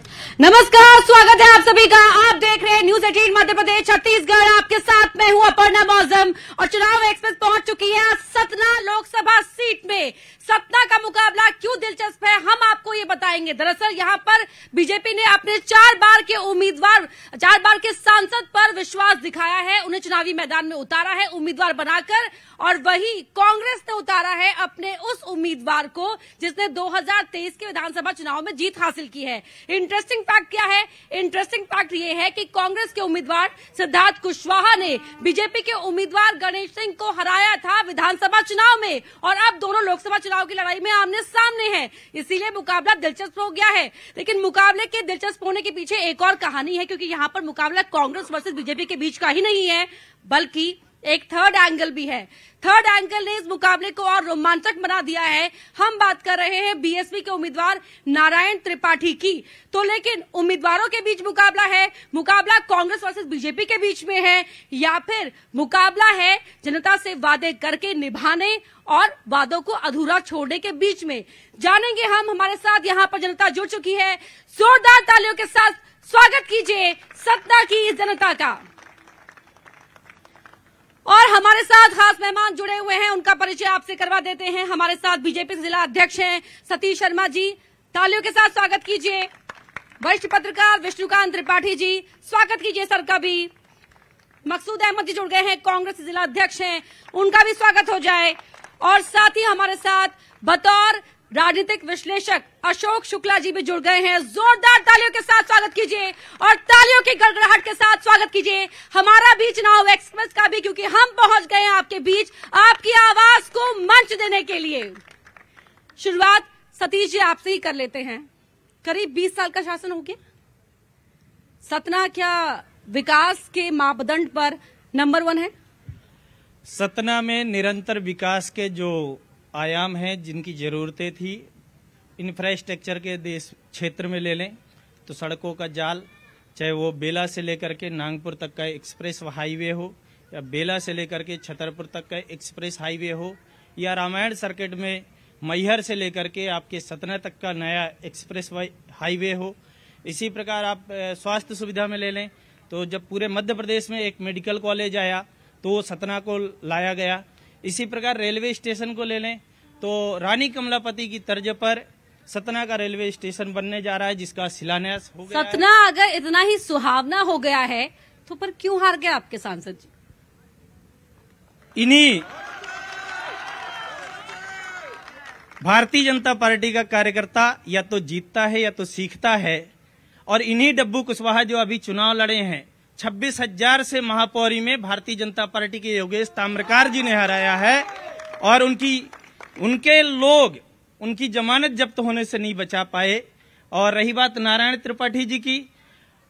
नमस्कार, स्वागत है आप सभी का। आप देख रहे हैं न्यूज 18 मध्य प्रदेश छत्तीसगढ़। आपके साथ मैं हूं अपर्णा मौजम और चुनाव एक्सप्रेस पहुंच चुकी है सतना लोकसभा सीट में। सतना का मुकाबला क्यों दिलचस्प है हम आपको ये बताएंगे। दरअसल यहां पर बीजेपी ने अपने 4 बार के सांसद पर विश्वास दिखाया है, उन्हें चुनावी मैदान में उतारा है उम्मीदवार बनाकर, और वही कांग्रेस ने उतारा है अपने उस उम्मीदवार को जिसने 2023 के विधानसभा चुनाव में जीत हासिल की है। इंटरेस्टिंग फैक्ट क्या है? इंटरेस्टिंग फैक्ट ये है कि कांग्रेस के उम्मीदवार सिद्धार्थ कुशवाहा ने बीजेपी के उम्मीदवार गणेश सिंह को हराया था विधानसभा चुनाव में, और अब दोनों लोकसभा चुनाव की लड़ाई में आमने सामने हैं, इसीलिए मुकाबला दिलचस्प हो गया है। लेकिन मुकाबले के दिलचस्प होने के पीछे एक और कहानी है, क्योंकि यहाँ पर मुकाबला कांग्रेस वर्सेस बीजेपी के बीच का ही नहीं है, बल्कि एक थर्ड एंगल भी है। थर्ड एंगल ने इस मुकाबले को और रोमांचक बना दिया है। हम बात कर रहे हैं बीएसपी के उम्मीदवार नारायण त्रिपाठी की। तो लेकिन उम्मीदवारों के बीच मुकाबला है, मुकाबला कांग्रेस वर्सेस बीजेपी के बीच में है, या फिर मुकाबला है जनता से वादे करके निभाने और वादों को अधूरा छोड़ने के बीच में। जानेंगे हम। हमारे साथ यहाँ पर जनता जुड़ चुकी है। जोरदार तालियों के साथ स्वागत कीजिए सतना की इस जनता का। और हमारे साथ खास मेहमान जुड़े हुए हैं, उनका परिचय आपसे करवा देते हैं। हमारे साथ बीजेपी जिला अध्यक्ष हैं सतीश शर्मा जी, तालियों के साथ स्वागत कीजिए। वरिष्ठ पत्रकार विष्णुकांत त्रिपाठी जी, स्वागत कीजिए सर का भी। मकसूद अहमद जी जुड़ गए हैं, कांग्रेस जिला अध्यक्ष हैं, उनका भी स्वागत हो जाए। और साथ ही हमारे साथ बतौर राजनीतिक विश्लेषक अशोक शुक्ला जी भी जुड़ गए हैं। जोरदार तालियों के साथ स्वागत कीजिए और तालियों की गड़गड़ाहट के साथ स्वागत कीजिए हमारा भी चुनाव एक्सप्रेस का भी, क्योंकि हम पहुंच गए हैं आपके बीच आपकी आवाज को मंच देने के लिए। शुरुआत सतीश जी आपसे ही कर लेते हैं। करीब 20 साल का शासन हो गया, सतना क्या विकास के मापदंड पर नंबर 1 है? सतना में निरंतर विकास के जो आयाम हैं, जिनकी जरूरतें थी, इंफ्रास्ट्रक्चर के देश क्षेत्र में ले लें तो सड़कों का जाल, चाहे वो बेला से लेकर के नागपुर तक का एक्सप्रेस हाईवे हो, या बेला से लेकर के छतरपुर तक का एक्सप्रेस हाईवे हो, या रामायण सर्किट में मैहर से लेकर के आपके सतना तक का नया एक्सप्रेस हाईवे हो। इसी प्रकार आप स्वास्थ्य सुविधा में ले लें तो जब पूरे मध्य प्रदेश में एक मेडिकल कॉलेज आया तो वो सतना को लाया गया। इसी प्रकार रेलवे स्टेशन को ले लें तो रानी कमलापति की तर्ज पर सतना का रेलवे स्टेशन बनने जा रहा है, जिसका शिलान्यास हो गया। सतना अगर इतना ही सुहावना हो गया है तो पर क्यों हार गया आपके सांसद जी? इन्हीं भारतीय जनता पार्टी का कार्यकर्ता या तो जीतता है या तो सीखता है, और इन्हीं डब्बू कुशवाहा जो अभी चुनाव लड़े हैं 26,000 से महापौरी में भारतीय जनता पार्टी के योगेश ताम्रकार जी ने हराया है, और उनके लोग उनकी जमानत जब्त होने से नहीं बचा पाए। और रही बात नारायण त्रिपाठी जी की,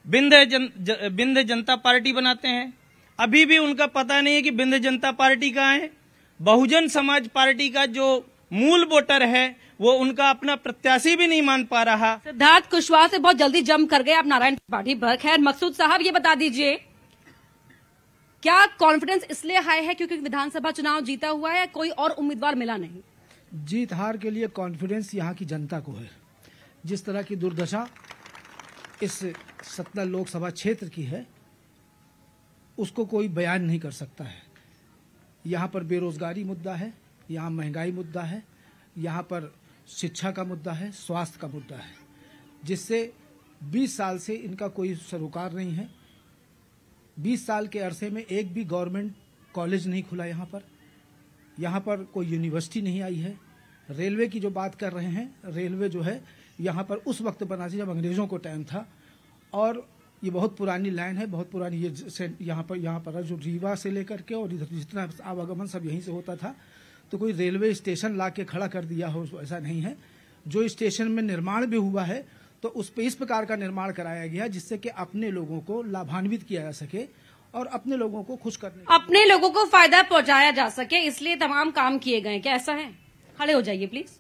बिंद जनता पार्टी बनाते हैं, अभी भी उनका पता नहीं है कि बिंद जनता पार्टी कहाँ है। बहुजन समाज पार्टी का जो मूल वोटर है वो उनका अपना प्रत्याशी भी नहीं मान पा रहा। सिद्धार्थ कुशवाहा से बहुत जल्दी जंप कर गए आप नारायण त्रिपाठी पर। खैर मकसूद साहब ये बता दीजिए, क्या कॉन्फिडेंस इसलिए हाई है क्योंकि विधानसभा चुनाव जीता हुआ है, कोई और उम्मीदवार मिला नहीं? जीत हार के लिए कॉन्फिडेंस यहाँ की जनता को है। जिस तरह की दुर्दशा इस सतना लोकसभा क्षेत्र की है उसको कोई बयान नहीं कर सकता है। यहाँ पर बेरोजगारी मुद्दा है, यहाँ महंगाई मुद्दा है, यहाँ पर शिक्षा का मुद्दा है, स्वास्थ्य का मुद्दा है, जिससे 20 साल से इनका कोई सरोकार नहीं है। 20 साल के अरसे में एक भी गवर्नमेंट कॉलेज नहीं खुला यहाँ पर कोई यूनिवर्सिटी नहीं आई है। रेलवे की जो बात कर रहे हैं, रेलवे जो है यहाँ पर उस वक्त बना थी जब अंग्रेजों को टाइम था, और ये बहुत पुरानी लाइन है, बहुत पुरानी। ये यहाँ पर जो रीवा से लेकर के और इधर जितना आवागमन सब यहीं से होता था, तो कोई रेलवे स्टेशन ला के खड़ा कर दिया हो ऐसा नहीं है। जो स्टेशन में निर्माण भी हुआ है तो उस पे इस प्रकार का निर्माण कराया गया जिससे कि अपने लोगों को लाभान्वित किया जा सके और अपने लोगों को खुश करने, अपने लोगों को फायदा पहुंचाया जा सके, इसलिए तमाम काम किए गए। क्या ऐसा है? खड़े हो जाइए प्लीज।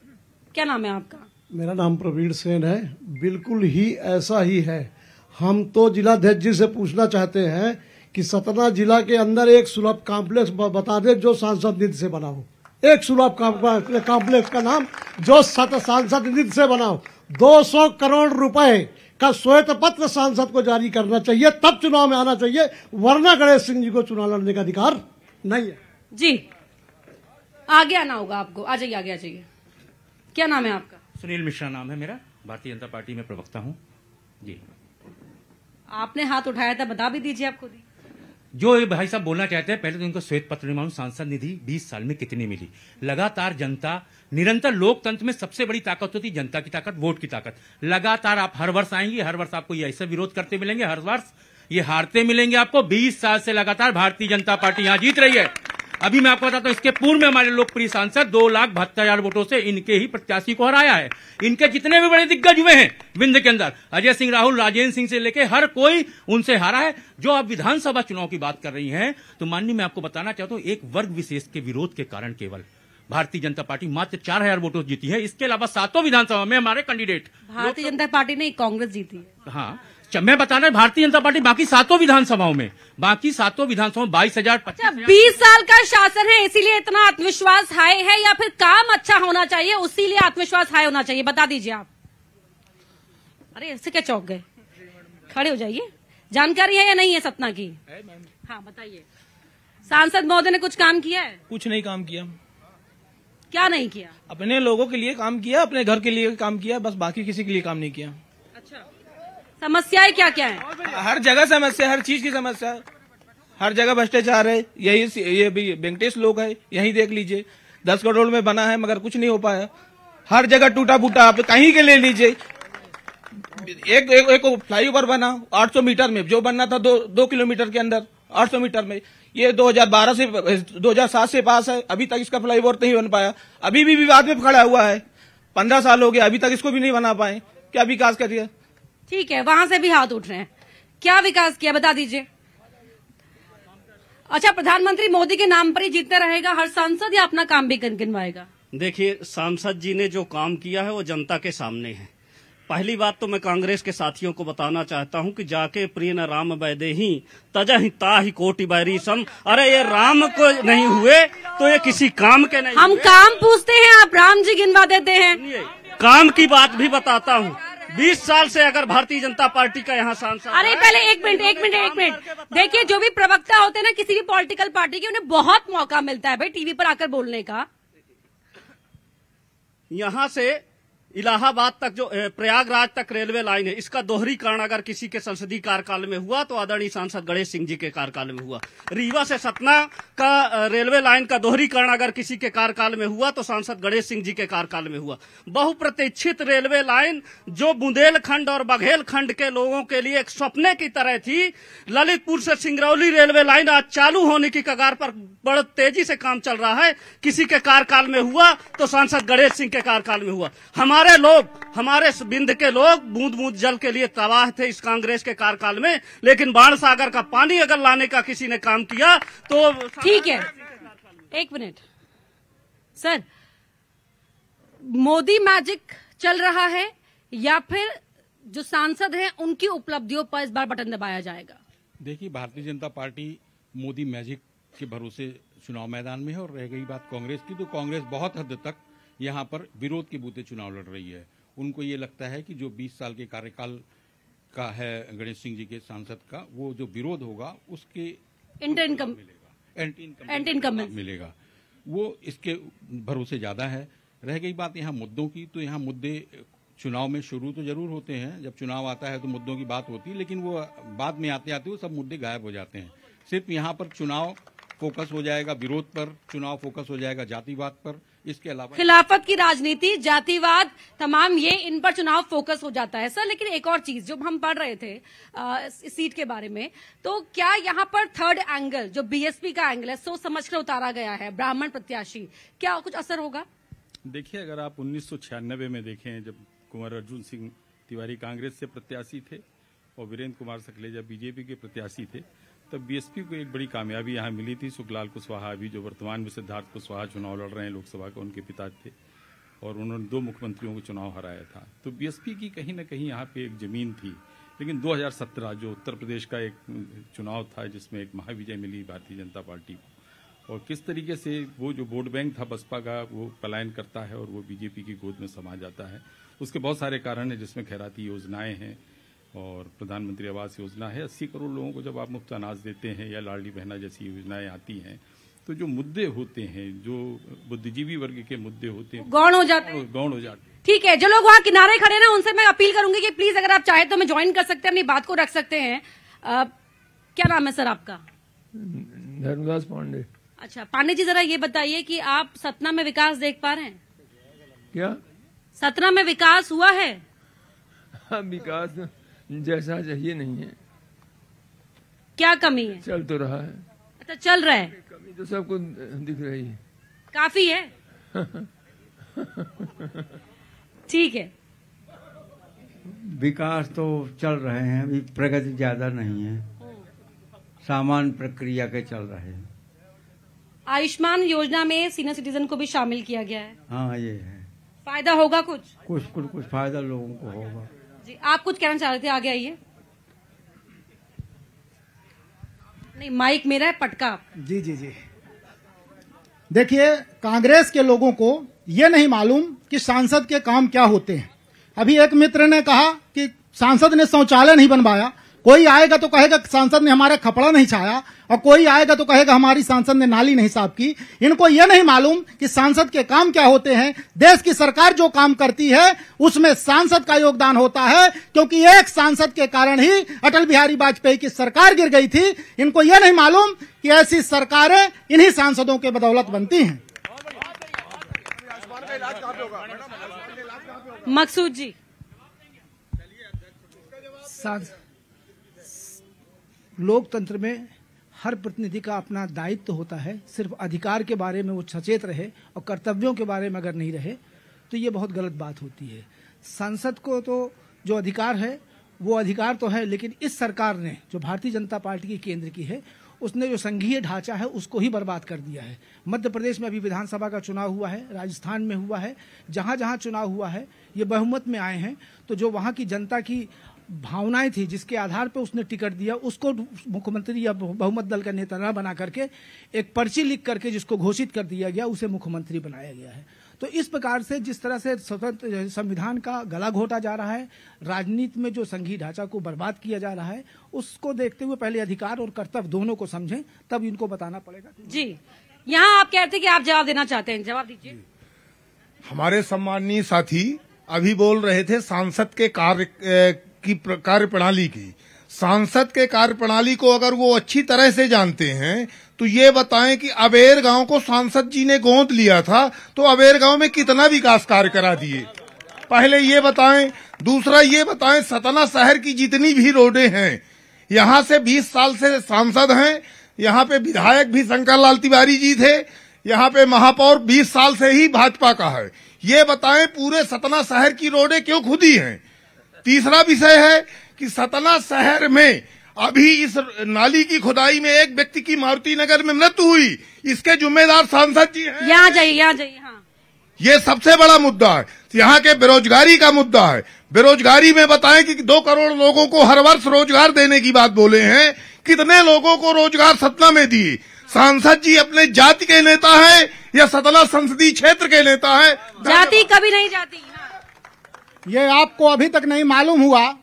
क्या नाम है आपका? मेरा नाम प्रवीण सेन है। बिल्कुल ही ऐसा ही है। हम तो जिलाध्यक्ष जी से पूछना चाहते हैं कि सतना जिला के अंदर एक सुलभ कॉम्प्लेक्स बता दे जो सांसद निधि से बना हो। एक सुलभ कॉम्प्लेक्स का नाम जो सांसद निधि से बना हो। 200 करोड़ रुपए का श्वेत पत्र सांसद को जारी करना चाहिए, तब चुनाव में आना चाहिए, वरना गणेश सिंह जी को चुनाव लड़ने का अधिकार नहीं है। जी, आगे आना होगा आपको। आ जाइए, आगे आ जाइए। क्या नाम है आपका? सुनील मिश्रा नाम है मेरा, भारतीय जनता पार्टी में प्रवक्ता हूं जी। आपने हाथ उठाया था, बता भी दीजिए आप खुद ही। जो ये भाई साहब बोलना चाहते हैं, पहले तो इनको श्वेत पत्र नहीं मालूम सांसद निधि 20 साल में कितनी मिली। लगातार जनता, निरंतर लोकतंत्र में सबसे बड़ी ताकत होती है जनता की ताकत, वोट की ताकत। लगातार आप हर वर्ष आएंगे, हर वर्ष आपको ये ऐसा विरोध करते मिलेंगे, हर वर्ष ये हारते मिलेंगे आपको। 20 साल से लगातार भारतीय जनता पार्टी यहां जीत रही है। अभी मैं आपको बताता हूं, इसके पूर्व में हमारे लोकप्रिय सांसद 2,72,000 वोटों से इनके ही प्रत्याशी को हराया है। इनके जितने भी बड़े दिग्गज हुए हैं विंध्य के अंदर, अजय सिंह, राहुल, राजेंद्र सिंह से लेके हर कोई उनसे हारा है। जो आप विधानसभा चुनाव की बात कर रही हैं, तो माननीय मैं आपको बताना चाहता हूं, एक वर्ग विशेष के विरोध के कारण केवल भारतीय जनता पार्टी मात्र 4,000 वोटों से जीती है। इसके अलावा 7 विधानसभा में हमारे कैंडिडेट, भारतीय जनता पार्टी नहीं, कांग्रेस जीती है। हाँ, मैं बता रहा भारतीय जनता पार्टी बाकी 7 विधानसभाओं में, बाकी 7 विधानसभाओं 22,000। 20 साल का शासन है, इसीलिए इतना आत्मविश्वास हाई है, या फिर काम अच्छा होना चाहिए उसीलिए आत्मविश्वास हाई होना चाहिए? बता दीजिए आप। अरे ऐसे क्या चौंक गए? खड़े हो जाइए। जानकारी है या नहीं है सतना की? हाँ बताइए। सांसद महोदय ने कुछ काम किया है? कुछ नहीं काम किया। क्या नहीं किया? अपने लोगों के लिए काम किया, अपने घर के लिए काम किया, बस बाकी किसी के लिए काम नहीं किया। अच्छा, समस्याएं क्या क्या है? हर जगह समस्या, हर चीज की समस्या, हर जगह भ्रष्टाचार है। ये भी वेंकटेश लोग है, यही देख लीजिए, 10 करोड़ में बना है मगर कुछ नहीं हो पाया। हर जगह टूटा फूटा, आप कहीं के ले लीजिए। एक फ्लाईओवर बना 800 मीटर में, जो बनना था 2 किलोमीटर के अंदर 800 मीटर में, ये 2007 से पास है, अभी तक इसका फ्लाईओवर नहीं बन पाया। अभी भी विवाद में खड़ा हुआ है, 15 साल हो गए, अभी तक इसको भी नहीं बना पाए। क्या विकास करिए? ठीक है, वहां से भी हाथ उठ रहे हैं। क्या विकास किया बता दीजिए। अच्छा, प्रधानमंत्री मोदी के नाम पर ही जीतता रहेगा हर सांसद, या अपना काम भी गिनवाएगा? देखिए, सांसद जी ने जो काम किया है वो जनता के सामने है। पहली बात तो मैं कांग्रेस के साथियों को बताना चाहता हूं कि जाके प्रिय न राम वैदेही तजहि ताहि कोटि बैरी सम। अरे ये राम को नहीं हुए तो ये किसी काम के नहीं। हम काम पूछते हैं, आप राम जी गिनवा देते हैं। काम की बात भी बताता हूं। 20 साल से अगर भारतीय जनता पार्टी का यहाँ सांसद, अरे पहले एक मिनट देखिए, जो भी प्रवक्ता होते हैं ना किसी भी पॉलिटिकल पार्टी के, उन्हें बहुत मौका मिलता है भाई टीवी पर आकर बोलने का। यहाँ से इलाहाबाद तक जो प्रयागराज तक रेलवे लाइन है, इसका दोहरीकरण अगर किसी के संसदीय कार्यकाल में हुआ तो आदरणीय सांसद गणेश सिंह जी के कार्यकाल में हुआ। रीवा से सतना का रेलवे लाइन का दोहरीकरण अगर किसी के कार्यकाल में हुआ तो सांसद गणेश सिंह जी के कार्यकाल में हुआ। बहुप्रतीक्षित रेलवे लाइन जो बुंदेलखंड और बघेलखंड के लोगों के लिए एक सपने की तरह थी, ललितपुर से सिंगरौली रेलवे लाइन आज चालू होने की कगार पर बड़ी तेजी से काम चल रहा है। किसी के कार्यकाल में हुआ तो सांसद गणेश सिंह के कार्यकाल में हुआ। हमारे विंध्य के लोग बूंद बूंद जल के लिए तबाह थे इस कांग्रेस के कार्यकाल में, लेकिन बाण सागर का पानी अगर लाने का किसी ने काम किया तो ठीक है। एक मिनट सर, मोदी मैजिक चल रहा है या फिर जो सांसद हैं उनकी उपलब्धियों पर इस बार बटन दबाया जाएगा? देखिए, भारतीय जनता पार्टी मोदी मैजिक के भरोसे चुनाव मैदान में है। और रह गई बात कांग्रेस की, तो कांग्रेस बहुत हद तक यहाँ पर विरोध के बूते चुनाव लड़ रही है। उनको ये लगता है कि जो 20 साल के कार्यकाल का है गणेश सिंह जी के सांसद का, वो जो विरोध होगा उसके एंटी इनकम मिलेगा, वो इसके भरोसे ज्यादा है। रह गई बात यहाँ मुद्दों की, तो यहाँ मुद्दे चुनाव में शुरू तो जरूर होते हैं, जब चुनाव आता है तो मुद्दों की बात होती है, लेकिन वो बाद में आते आते वो सब मुद्दे गायब हो जाते हैं। सिर्फ यहाँ पर चुनाव फोकस हो जाएगा विरोध पर, चुनाव फोकस हो जाएगा जातिवाद पर। इसके अलावा खिलाफत की राजनीति, जातिवाद, तमाम ये इन पर चुनाव फोकस हो जाता है सर। लेकिन एक और चीज जो हम पढ़ रहे थे इस सीट के बारे में, तो क्या यहाँ पर थर्ड एंगल जो बीएसपी का एंगल है सोच समझ कर उतारा गया है, ब्राह्मण प्रत्याशी, क्या कुछ असर होगा? देखिए, अगर आप 1996 में देखें, जब कुंवर अर्जुन सिंह तिवारी कांग्रेस से प्रत्याशी थे और वीरेंद्र कुमार सकलेजा बीजेपी के प्रत्याशी थे, तब बीएसपी को एक बड़ी कामयाबी यहाँ मिली थी। सुखलाल कुशवाहा, अभी जो वर्तमान में सिद्धार्थ कुशवाहा चुनाव लड़ रहे हैं लोकसभा का, उनके पिता थे, और उन्होंने 2 मुख्यमंत्रियों को चुनाव हराया था। तो बीएसपी की कहीं न कहीं यहाँ पे एक जमीन थी। लेकिन 2017 जो उत्तर प्रदेश का एक चुनाव था, जिसमें एक महाविजय मिली भारतीय जनता पार्टी को, और किस तरीके से वो जो वोट बैंक था बसपा का, वो पलायन करता है और वो बीजेपी की गोद में समा जाता है, उसके बहुत सारे कारण हैं, जिसमें खैराती योजनाएं हैं, और प्रधानमंत्री आवास योजना है। 80 करोड़ लोगों को जब आप मुफ्त अनाज देते हैं या लाडली बहना जैसी योजनाएं आती हैं, तो जो मुद्दे होते हैं, जो बुद्धिजीवी वर्ग के मुद्दे होते हैं, गौण हो जाते हैं। गौण हो जाते हैं। ठीक है, जो लोग वहाँ किनारे खड़े ना, उनसे मैं अपील करूंगी कि प्लीज अगर आप चाहे तो मैं ज्वाइन कर सकते हैं, अपनी बात को रख सकते हैं। क्या नाम है सर आपका? धर्मदास पांडे। अच्छा पांडे जी, जरा ये बताइए कि आप सतना में विकास देख पा रहे हैं? क्या सतना में विकास हुआ है? हाँ, विकास जैसा चाहिए नहीं है। क्या कमी है? चल तो रहा है। अच्छा चल रहा है, कमी तो सबको दिख रही है। काफी है। ठीक है, विकास तो चल रहे हैं, अभी प्रगति ज्यादा नहीं है, सामान्य प्रक्रिया के चल रहे हैं। आयुष्मान योजना में सीनियर सिटीजन को भी शामिल किया गया है। हाँ ये है, फायदा होगा कुछ फायदा लोगों को होगा। जी आप कुछ कहना चाह रहे थे, आगे आइए। नहीं माइक मेरा है, पटका। जी जी जी, देखिए कांग्रेस के लोगों को ये नहीं मालूम कि सांसद के काम क्या होते हैं। अभी एक मित्र ने कहा कि सांसद ने शौचालय नहीं बनवाया, कोई आएगा तो कहेगा सांसद ने हमारा खपड़ा नहीं छाया, और कोई आएगा तो कहेगा हमारी सांसद ने नाली नहीं साफ की। इनको यह नहीं मालूम कि सांसद के काम क्या होते हैं। देश की सरकार जो काम करती है उसमें सांसद का योगदान होता है, क्योंकि एक सांसद के कारण ही अटल बिहारी वाजपेयी की सरकार गिर गई थी। इनको यह नहीं मालूम कि ऐसी सरकारें इन्हीं सांसदों के बदौलत बनती हैं। मकसूद जी, लोकतंत्र में हर प्रतिनिधि का अपना दायित्व होता है। सिर्फ अधिकार के बारे में वो सचेत रहे और कर्तव्यों के बारे में अगर नहीं रहे तो ये बहुत गलत बात होती है। सांसद को तो जो अधिकार है वो अधिकार तो है, लेकिन इस सरकार ने जो भारतीय जनता पार्टी की केंद्र की है उसने जो संघीय ढांचा है उसको ही बर्बाद कर दिया है। मध्य प्रदेश में अभी विधानसभा का चुनाव हुआ है, राजस्थान में हुआ है, जहां जहां चुनाव हुआ है ये बहुमत में आए हैं। तो जो वहां की जनता की भावनाएं थी, जिसके आधार पर उसने टिकट दिया, उसको मुख्यमंत्री या बहुमत दल का नेता न बना करके एक पर्ची लिख करके जिसको घोषित कर दिया गया उसे मुख्यमंत्री बनाया गया है। तो इस प्रकार से जिस तरह से स्वतंत्र संविधान का गला घोटा जा रहा है, राजनीति में जो संघीय ढांचा को बर्बाद किया जा रहा है, उसको देखते हुए पहले अधिकार और कर्तव्य दोनों को समझें, तब इनको बताना पड़ेगा। जी यहाँ आप कहते हैं कि आप जवाब देना चाहते हैं, जवाब दीजिए। हमारे सम्माननीय साथी अभी बोल रहे थे सांसद के कार्य प्रणाली की। सांसद के कार्य प्रणाली को अगर वो अच्छी तरह से जानते हैं तो ये बताएं कि अबेर गांव को सांसद जी ने गोद लिया था तो अबेर गांव में कितना विकास कार्य करा दिए, पहले ये बताएं। दूसरा ये बताएं, सतना शहर की जितनी भी रोडें हैं, यहाँ से 20 साल से सांसद हैं, यहाँ पे विधायक भी शंकर लाल तिवारी जी थे, यहाँ पे महापौर 20 साल से ही भाजपा का है। ये बताएं पूरे सतना शहर की रोडें क्यों खुदी हैं। तीसरा विषय है कि सतना शहर में अभी इस नाली की खुदाई में एक व्यक्ति की मारुति नगर में मृत्यु हुई, इसके जिम्मेदार सांसद जी हैं। यहाँ जाइए हाँ। ये सबसे बड़ा मुद्दा है। यहाँ के बेरोजगारी का मुद्दा है। बेरोजगारी में बताएं कि 2 करोड़ लोगों को हर वर्ष रोजगार देने की बात बोले हैं, कितने लोगों को रोजगार सतना में दिए। सांसद जी अपने जाति के नेता है या सतना संसदीय क्षेत्र के नेता है? जाति कभी नहीं जाती। ये आपको अभी तक नहीं मालूम हुआ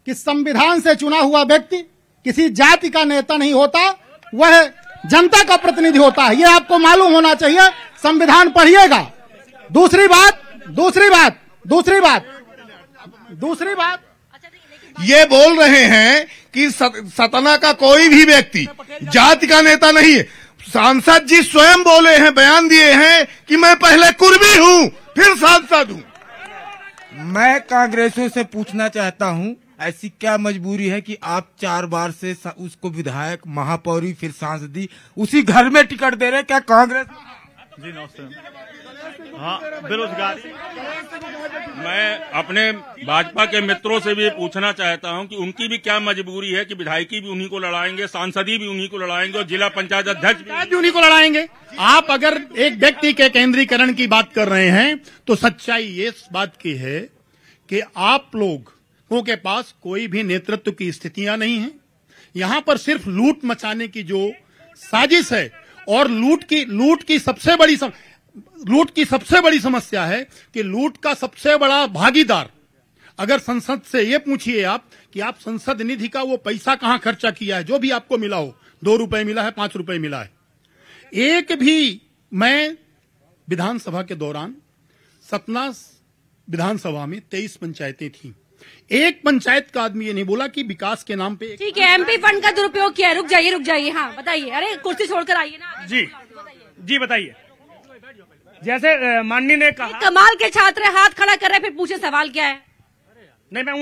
कि संविधान से चुना हुआ व्यक्ति किसी जाति का नेता नहीं होता, वह जनता का प्रतिनिधि होता है। ये आपको मालूम होना चाहिए, संविधान पढ़िएगा। दूसरी बात ये बोल रहे हैं कि सतना का कोई भी व्यक्ति जाति का नेता नहीं है। सांसद जी स्वयं बोले हैं, बयान दिए हैं कि मैं पहले कुर्मी हूं फिर सांसद हूं। मैं कांग्रेसियों से पूछना चाहता हूं, ऐसी क्या मजबूरी है कि आप 4 बार से उसको विधायक, महापौरी, फिर सांसदी उसी घर में टिकट दे रहे? क्या कांग्रेस? जी नमस्ते। हाँ, बेरोजगारी। मैं अपने भाजपा के मित्रों से भी पूछना चाहता हूं कि उनकी भी क्या मजबूरी है कि विधायकी भी उन्हीं को लड़ाएंगे, सांसदी भी उन्हीं को लड़ाएंगे और जिला पंचायत अध्यक्ष भी उन्हीं को लड़ाएंगे। आप अगर एक व्यक्ति के केंद्रीकरण की बात कर रहे हैं तो सच्चाई ये बात की है कि आप लोगों के पास कोई भी नेतृत्व की स्थितियां नहीं है। यहां पर सिर्फ लूट मचाने की जो साजिश है, और लूट की सबसे बड़ी समस्या है कि लूट का सबसे बड़ा भागीदार अगर संसद से ये पूछिए आप कि आप संसद निधि का वो पैसा कहाँ खर्चा किया है, जो भी आपको मिला हो, 2 रुपए मिला है, 5 रुपए मिला है, एक भी। मैं विधानसभा के दौरान सतना विधानसभा में 23 पंचायतें थी, एक पंचायत का आदमी ये नहीं बोला कि विकास के नाम पे। ठीक है, एमपी फंड का दुरुपयोग किया है। रुक जाइए, हाँ बताइए। अरे कुर्सी छोड़कर आइए ना। जी बताइए। जैसे माननीय ने कहा, कमाल के छात्र हाथ खड़ा कर रहे हैं, फिर पूछे सवाल क्या है। नहीं, मैं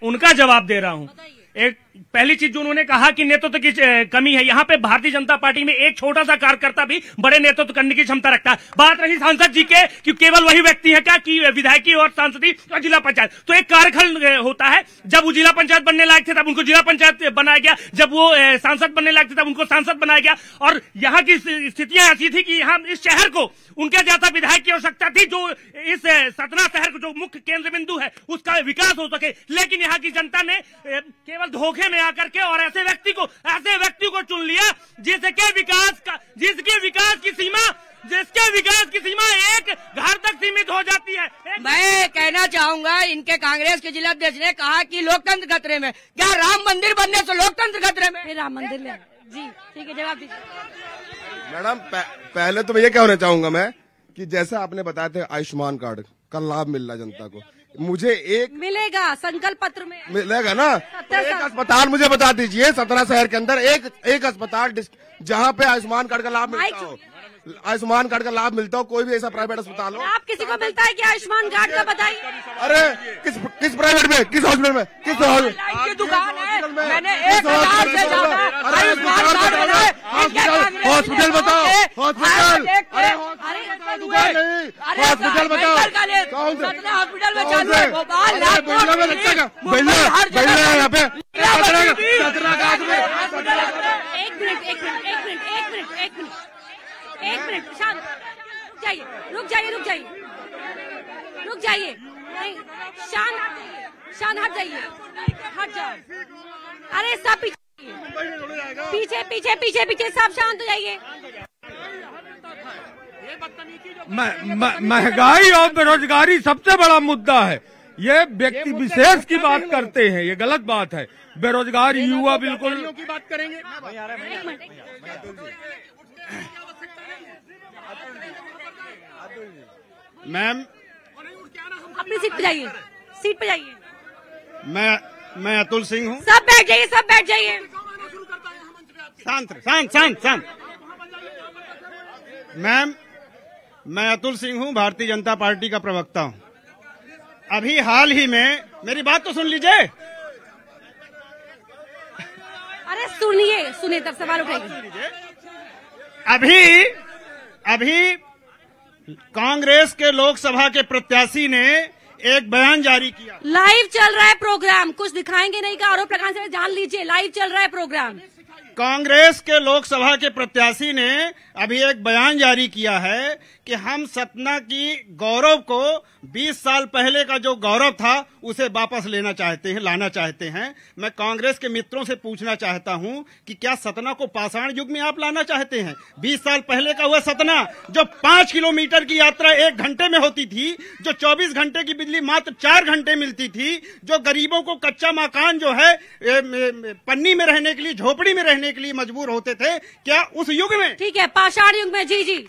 उनका जवाब दे रहा हूँ। एक पहली चीज जो उन्होंने कहा कि नेतृत्व की कमी है, यहाँ पे भारतीय जनता पार्टी में एक छोटा सा कार्यकर्ता भी बड़े नेतृत्व करने की क्षमता रखता है। बात रही सांसद जी के कि केवल वही व्यक्ति है क्या कि विधायकी और सांसदी और जिला पंचायत, तो एक कार्यकाल होता है। जब वो जिला पंचायत बनने लायक थे तब उनको जिला पंचायत बनाया गया, जब वो सांसद बनने लायक थे तब उनको सांसद बनाया गया। और यहाँ की स्थितियां ऐसी थी कि यहाँ इस शहर को उनके जैसा विधायक की आवश्यकता थी जो इस सतना शहर को जो मुख्य केंद्र बिंदु है उसका विकास हो सके। लेकिन यहाँ की जनता ने केवल धोखे में आकर के और ऐसे व्यक्ति को चुन लिया जिसके विकास की सीमा एक घर तक सीमित हो जाती है। मैं कहना चाहूंगा, इनके कांग्रेस के जिलाध्यक्ष ने कहा कि लोकतंत्र खतरे में, क्या राम मंदिर बनने से लोकतंत्र खतरे में? राम मंदिर में जी, ठीक है, जवाब दीजिए। मैडम, पहले तो मैं ये कहना चाहूंगा मैं कि जैसा आपने बताया था आयुष्मान कार्ड का लाभ मिल रहा जनता को, मुझे एक मिलेगा, संकल्प पत्र में मिलेगा ना। एक अस्पताल मुझे बता दीजिए सतना शहर के अंदर एक अस्पताल जहाँ पे आयुष्मान कार्ड का लाभ मिलता हो, आयुष्मान कार्ड का लाभ मिलता हो, कोई भी ऐसा प्राइवेट अस्पताल हो। आप किसी को मिलता है कि आयुष्मान कार्ड का बताइए। अरे किस प्राइवेट में, किस हॉस्पिटल में, किस की दुकान है, मैंने 1000 से ज्यादा आयुष्मान कार्ड बनाए। हॉस्पिटल बताओ, हॉस्पिटल, दुकान नहीं, हॉस्पिटल बताओ, कौन से हॉस्पिटल में चल रहे? भोपाल, यहाँ पे एक मिनट शांत, रुक जाइए, नहीं, शांत हट जाओ। अरे सब पीछे सब शांत हो जाइए। महंगाई और बेरोजगारी सबसे बड़ा मुद्दा है। ये व्यक्ति विशेष की बात करते हैं, ये गलत बात है। बेरोजगार युवा बिल्कुल की बात करेंगे। मैम, अपनी सीट पे जाइए। मैं अतुल सिंह हूँ। सब बैठ जाइए। शांत। मैम, मैं अतुल सिंह हूँ, भारतीय जनता पार्टी का प्रवक्ता हूँ। अभी हाल ही में, मेरी बात तो सुन लीजिए। अरे सुनिए तब सवाल उठाइए। अभी कांग्रेस के लोकसभा के प्रत्याशी ने एक बयान जारी किया। लाइव चल रहा है प्रोग्राम, कुछ दिखाएंगे नहीं का आरोप लगाने से जान लीजिए। लाइव चल रहा है प्रोग्राम। कांग्रेस के लोकसभा के प्रत्याशी ने अभी एक बयान जारी किया है कि हम सतना की गौरव को 20 साल पहले का जो गौरव था उसे वापस लाना चाहते हैं। मैं कांग्रेस के मित्रों से पूछना चाहता हूं कि क्या सतना को पाषाण युग में आप लाना चाहते हैं? 20 साल पहले का वह सतना जो 5 किलोमीटर की यात्रा 1 घंटे में होती थी, जो 24 घंटे की बिजली मात्र 4 घंटे मिलती थी, जो गरीबों को कच्चा मकान जो है पन्नी में रहने के लिए, झोपड़ी में रहने के लिए मजबूर होते थे, क्या उस युग में? ठीक है, पाषाण युग में। जी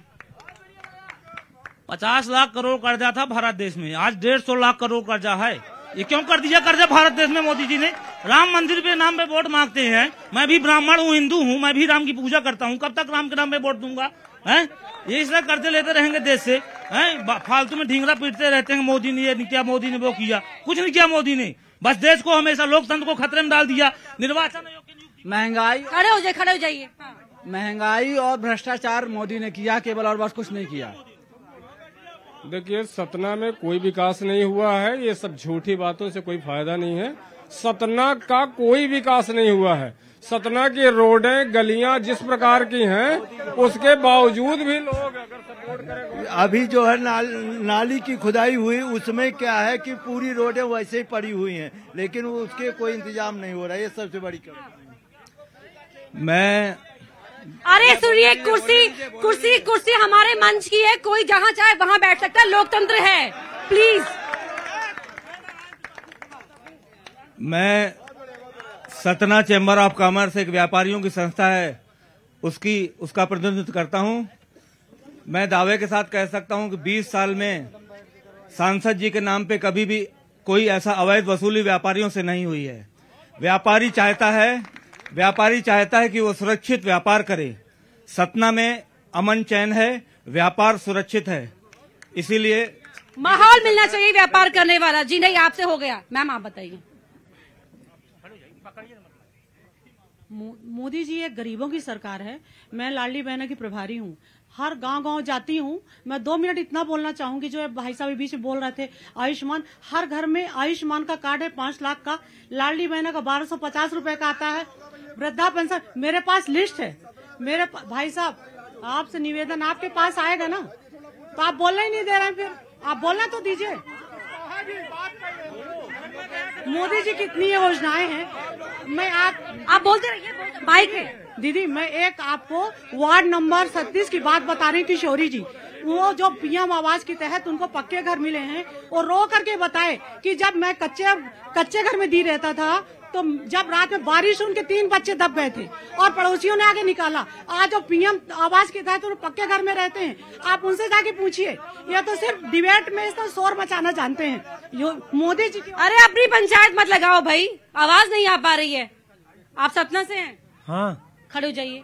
50 लाख करोड़ कर्जा था भारत देश में, आज 150 लाख करोड़ कर्जा है। ये क्यों कर दिया कर्जा भारत देश में मोदी जी ने? राम मंदिर के नाम पे वोट मांगते हैं। मैं भी ब्राह्मण हूँ, हिंदू हूँ, मैं भी राम की पूजा करता हूँ। कब तक राम के नाम पे वोट दूंगा? हैं? ये इसलिए कर्जे लेते रहेंगे देश से, हैं? फालतू में ढींगरा पीटते रहते हैं। मोदी ने ये नहीं किया, मोदी ने वो किया। कुछ नहीं किया मोदी ने, बस देश को हमेशा लोकतंत्र को खतरे में डाल दिया। निर्वाचन महंगाई, खड़े हो जाइए। महंगाई और भ्रष्टाचार मोदी ने किया केवल, और बस कुछ नहीं किया। देखिए, सतना में कोई विकास नहीं हुआ है। ये सब झूठी बातों से कोई फायदा नहीं है। सतना का कोई विकास नहीं हुआ है। सतना की रोडें, गलियां जिस प्रकार की हैं, उसके बावजूद भी लोग अगर सपोर्ट करें। अभी जो है नाली की खुदाई हुई, उसमें क्या है कि पूरी रोडें वैसे ही पड़ी हुई हैं, लेकिन उसके कोई इंतजाम नहीं हो रहा है। ये सबसे बड़ी कमी। अरे सुनिए, कुर्सी हमारे मंच की है, कोई जहाँ चाहे वहाँ बैठ सकता है, लोकतंत्र है। प्लीज मैं सतना चैम्बर ऑफ कॉमर्स एक व्यापारियों की संस्था है, उसका प्रतिनिधित्व करता हूं। मैं दावे के साथ कह सकता हूं कि 20 साल में सांसद जी के नाम पे कभी भी कोई ऐसा अवैध वसूली व्यापारियों से नहीं हुई है। व्यापारी चाहता है कि वो सुरक्षित व्यापार करे। सतना में अमन चैन है, व्यापार सुरक्षित है, इसीलिए माहौल मिलना चाहिए व्यापार करने वाला। जी नहीं, आपसे हो गया। मैम आप बताइए। मोदी जी एक गरीबों की सरकार है। मैं लाडली बहना की प्रभारी हूँ, हर गांव जाती हूँ। मैं 2 मिनट इतना बोलना चाहूंगी, जो भाई साहब बीच में बोल रहे थे, आयुष्मान, हर घर में आयुष्मान का कार्ड है 5 लाख का, लाडली बहना का 1250 रुपए का आता है, वृद्धा पेंशन। मेरे पास लिस्ट है। मेरे भाई साहब आपसे निवेदन, आपके पास आएगा ना, तो आप बोलना ही नहीं दे रहे हैं, फिर आप बोलना तो दीजिए। मोदी जी कितनी योजनाएं हैं, मैं आप बोलते रहिए बाइक है। दीदी मैं एक आपको वार्ड नंबर 36 की बात बता रही थी, शौरी जी, वो जो पीएम आवास के तहत उनको पक्के घर मिले हैं, और रो करके बताए कि जब मैं कच्चे घर में दी रहता था, तो जब रात में बारिश उनके 3 बच्चे दब गए थे और पड़ोसियों ने आगे निकाला। आज जो पीएम आवास के तहत पक्के घर में रहते हैं, आप उनसे जाके पूछिए। ये तो सिर्फ डिबेट में इसका शोर मचाना जानते हैं मोदी जी। अरे अपनी पंचायत मत लगाओ भाई, आवाज नहीं आ पा रही है। आप सतना से हैं? हाँ। खड़े हो जाइए।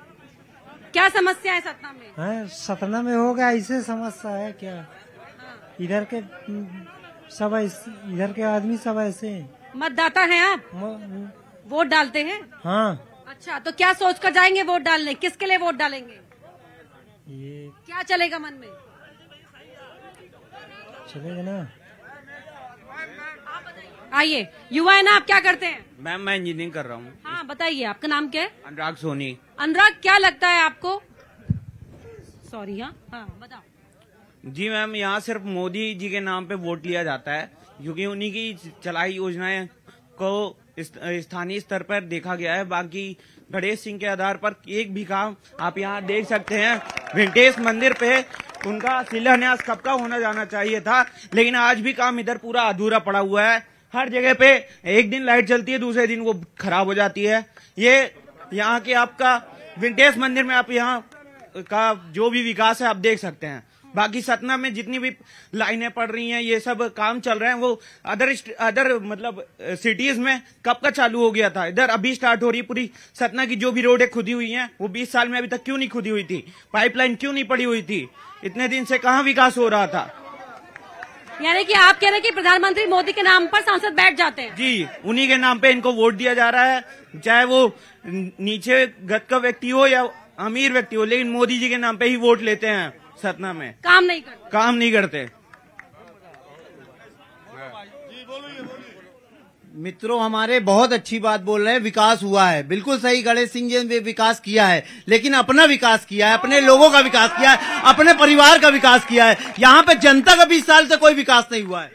क्या समस्या है सतना में? है सतना में होगा, ऐसे समस्या है क्या? इधर के आदमी सब ऐसे हैं। मतदाता हैं आप? वोट डालते हैं? हाँ। अच्छा, तो क्या सोच कर जाएंगे वोट डालने? किसके लिए वोट डालेंगे? ये क्या चलेगा मन में? चलेगा ना। आइए, युवा है ना, आप क्या करते हैं? मैम मैं इंजीनियरिंग कर रहा हूँ। हाँ बताइए, आपका नाम क्या है? अनुराग सोनी। अनुराग, क्या लगता है आपको? सॉरी। हाँ बताओ। जी मैम, यहाँ सिर्फ मोदी जी के नाम पे वोट लिया जाता है, क्योंकि उन्हीं की चलाई योजनाएं को स्थानीय स्तर पर देखा गया है। बाकी गणेश सिंह के आधार पर एक भी काम आप यहाँ देख सकते हैं। वेंकटेश मंदिर पे उनका शिलान्यास कब का होना जाना चाहिए था, लेकिन आज भी काम इधर पूरा अधूरा पड़ा हुआ है। हर जगह पे एक दिन लाइट चलती है, दूसरे दिन वो खराब हो जाती है। ये यहाँ के आपका वेंकटेश मंदिर में आप यहाँ का जो भी विकास है आप देख सकते हैं। बाकी सतना में जितनी भी लाइनें पड़ रही हैं, ये सब काम चल रहे हैं, वो अदर मतलब सिटीज में कब का चालू हो गया था, इधर अभी स्टार्ट हो रही। पूरी सतना की जो भी रोडें खुदी हुई हैं, वो 20 साल में अभी तक क्यों नहीं खुदी हुई थी? पाइपलाइन क्यों नहीं पड़ी हुई थी? इतने दिन से कहाँ विकास हो रहा था? यानी कि आप कह रहे हैं कि प्रधानमंत्री मोदी के नाम पर सांसद बैठ जाते हैं? जी, उन्हीं के नाम पे इनको वोट दिया जा रहा है, चाहे वो नीचे गत का व्यक्ति हो या अमीर व्यक्ति हो, लेकिन मोदी जी के नाम पे ही वोट लेते हैं। सतना में काम नहीं करते। मित्रों हमारे बहुत अच्छी बात बोल रहे हैं, विकास हुआ है, बिल्कुल सही। गणेश सिंह जी ने विकास किया है, लेकिन अपना विकास किया है, अपने लोगों का विकास किया है, अपने परिवार का विकास किया है। यहाँ पे जनता का 20 साल से कोई विकास नहीं हुआ है।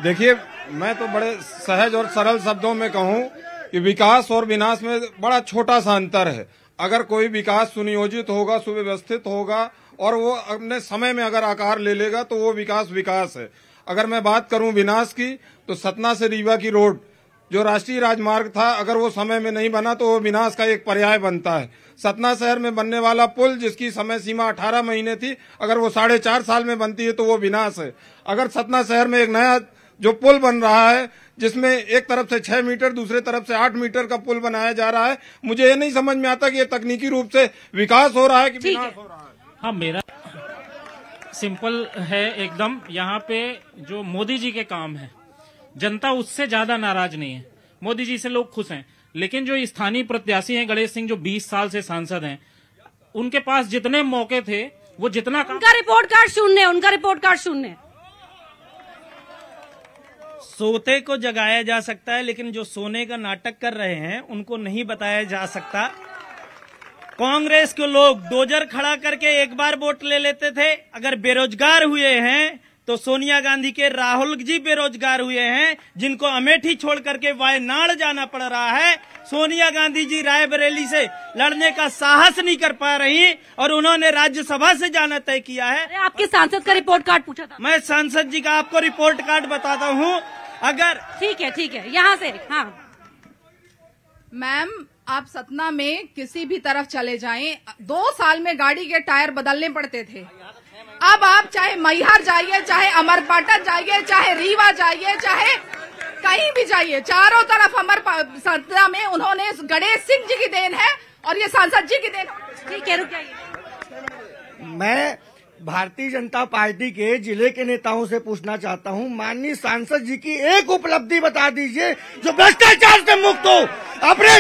देखिए, मैं तो बड़े सहज और सरल शब्दों में कहूं कि विकास और विनाश में बड़ा छोटा सा अंतर है। अगर कोई विकास सुनियोजित होगा, सुव्यवस्थित होगा और वो अपने समय में अगर आकार ले लेगा तो वो विकास है। अगर मैं बात करूं विनाश की, तो सतना से रीवा की रोड जो राष्ट्रीय राजमार्ग था, अगर वो समय में नहीं बना तो वो विनाश का एक पर्याय बनता है। सतना शहर में बनने वाला पुल जिसकी समय सीमा 18 महीने थी, अगर वो 4.5 साल में बनती है तो वो विनाश है। अगर सतना शहर में एक नया जो पुल बन रहा है, जिसमें एक तरफ से 6 मीटर दूसरे तरफ से 8 मीटर का पुल बनाया जा रहा है, मुझे ये नहीं समझ में आता कि ये तकनीकी रूप से विकास हो रहा है कि विनाश हो रहा है। हाँ, मेरा सिंपल है एकदम। यहाँ पे जो मोदी जी के काम है, जनता उससे ज्यादा नाराज नहीं है। मोदी जी से लोग खुश हैं, लेकिन जो स्थानीय प्रत्याशी हैं गणेश सिंह, जो 20 साल से सांसद हैं, उनके पास जितने मौके थे वो जितना उनका रिपोर्ट कार्ड शून्य। सोते को जगाया जा सकता है, लेकिन जो सोने का नाटक कर रहे हैं उनको नहीं बताया जा सकता। कांग्रेस के लोग डोजर खड़ा करके एक बार वोट ले लेते थे। अगर बेरोजगार हुए हैं तो सोनिया गांधी के राहुल जी बेरोजगार हुए हैं, जिनको अमेठी छोड़ करके वायनाड जाना पड़ रहा है। सोनिया गांधी जी रायबरेली से लड़ने का साहस नहीं कर पा रही और उन्होंने राज्यसभा से जाना तय किया है। आपके सांसद का रिपोर्ट कार्ड पूछा था। मैं सांसद जी का आपको रिपोर्ट कार्ड बताता हूँ। अगर ठीक है, यहाँ से। हाँ मैम, आप सतना में किसी भी तरफ चले जाएं, 2 साल में गाड़ी के टायर बदलने पड़ते थे। अब आप चाहे मैहर जाइए, चाहे अमरपाटन जाइए, चाहे रीवा जाइए, चाहे कहीं भी जाइए, चारों तरफ सतना में उन्होंने गणेश सिंह जी की देन है और ये सांसद जी की देन है। ठीक है, रुक जाइए। मैं भारतीय जनता पार्टी के जिले के नेताओं से पूछना चाहता हूं, माननीय सांसद जी की एक उपलब्धि बता दीजिए जो भ्रष्टाचार से मुक्त हो। अपने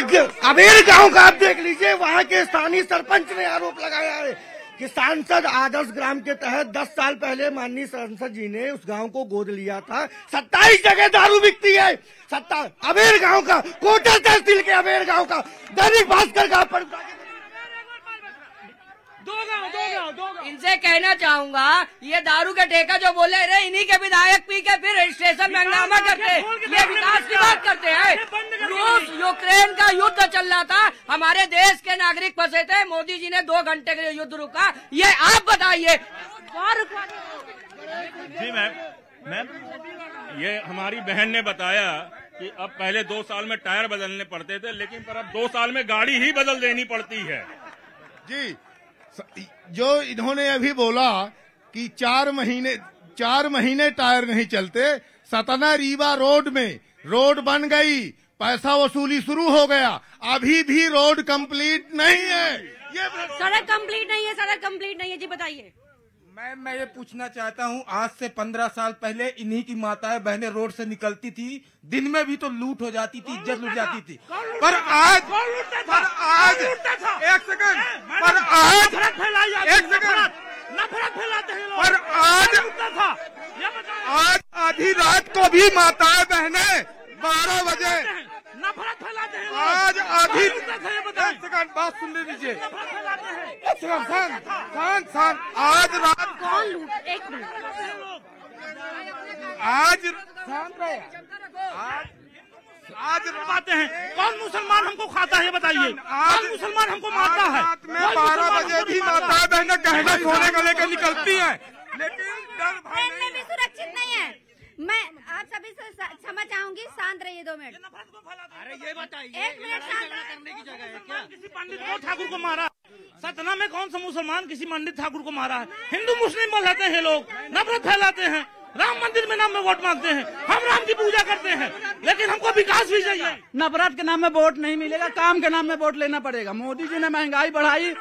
अबेर गांव का आप देख लीजिए, वहां के स्थानीय सरपंच ने आरोप लगाया है कि सांसद आदर्श ग्राम के तहत 10 साल पहले माननीय सांसद जी ने उस गांव को गोद लिया था। 27 जगह दारू बिकती है। अबेर गांव का, कोटा तहसील के अबेर गांव का, दैनिक भास्कर का इनसे कहना चाहूंगा, ये दारू का ठेका जो बोले रहे, इन्हीं के विधायक पी के फिर रजिस्ट्रेशन में हंगामा करते, ये विकास की बात करते हैं। रूस यूक्रेन का युद्ध चल रहा था, हमारे देश के नागरिक फंसे थे, मोदी जी ने 2 घंटे के लिए युद्ध रुका। ये आप बताइए। जी मैम, ये हमारी बहन ने बताया कि अब पहले 2 साल में टायर बदलने पड़ते थे, लेकिन पर अब 2 साल में गाड़ी ही बदल देनी पड़ती है। जी, जो इन्होंने अभी बोला कि 4 महीने टायर नहीं चलते, सतना रीवा रोड में रोड बन गई, पैसा वसूली शुरू हो गया, अभी भी रोड कंप्लीट नहीं है। ये सड़क कंप्लीट नहीं है। जी बताइए। मैं ये पूछना चाहता हूँ, आज से 15 साल पहले इन्हीं की माताएं बहनें रोड से निकलती थी, दिन में भी तो लूट हो जाती थी, इज्जत लूट जाती थी। पर आज एक सेकंड, नफरत फैलाते हैं लोग। पर आज आधी रात को भी माताएं बहनें 12 बजे नफरत फैलाते हैं। आज आधी, एक सेकंड बात सुन लीजिए। शांत, आज रात कौन लूट, एक मिनट, आज शांत रहे। आज बातें हैं, कौन मुसलमान हमको खाता है ये बताइए। कौन मुसलमान हमको मारता है? रात में 12 बजे भी माता बहनें गहना सोने का लेकर निकलती हैं, लेकिन ट्रेन में भी सुरक्षित नहीं है। मैं आप सभी से क्षमा चाहूंगी, शांत रहिए 2 मिनट। अरे ये बताइए, 1 मिनट शांत करने की जगह है क्या? किसी पंडित को ठाकुर को मारा? सतना में कौन सा मुसलमान किसी पंडित ठाकुर को मारा है? हिंदू मुस्लिम बोलाते हैं लोग, नफरत फैलाते हैं, राम मंदिर में नाम में वोट मांगते हैं, हम राम की पूजा करते हैं, लेकिन हमको विकास भी चाहिए। नफरत के नाम में वोट नहीं मिलेगा, काम के नाम में वोट लेना पड़ेगा। मोदी जी ने महंगाई बढ़ाई,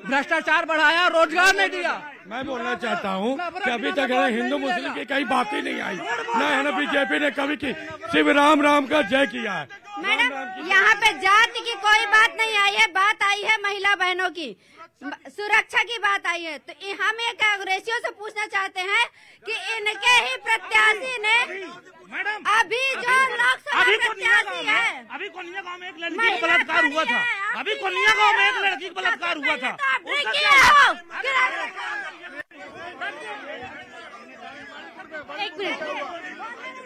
भ्रष्टाचार बढ़ाया, रोजगार नहीं दिया। मैं बोलना चाहता हूँ कि अभी तक हिंदू मुस्लिम की कहीं बात ही नहीं आई, न बीजेपी ने कभी की, सिर्फ राम का जय किया है। मैडम, यहाँ पे जाति की कोई बात नहीं आई है, बात आई है महिला बहनों की सुरक्षा की बात आई है। तो हम ये कांग्रेसियों से पूछना चाहते हैं कि इनके ही प्रत्याशी ने अभी जो लोकसभा प्रत्याशी है, अभी कोनिया गांव में एक लड़की का बलात्कार हुआ था, अभी कोनिया गांव में एक लड़की का बलात्कार हुआ था। एक मिनट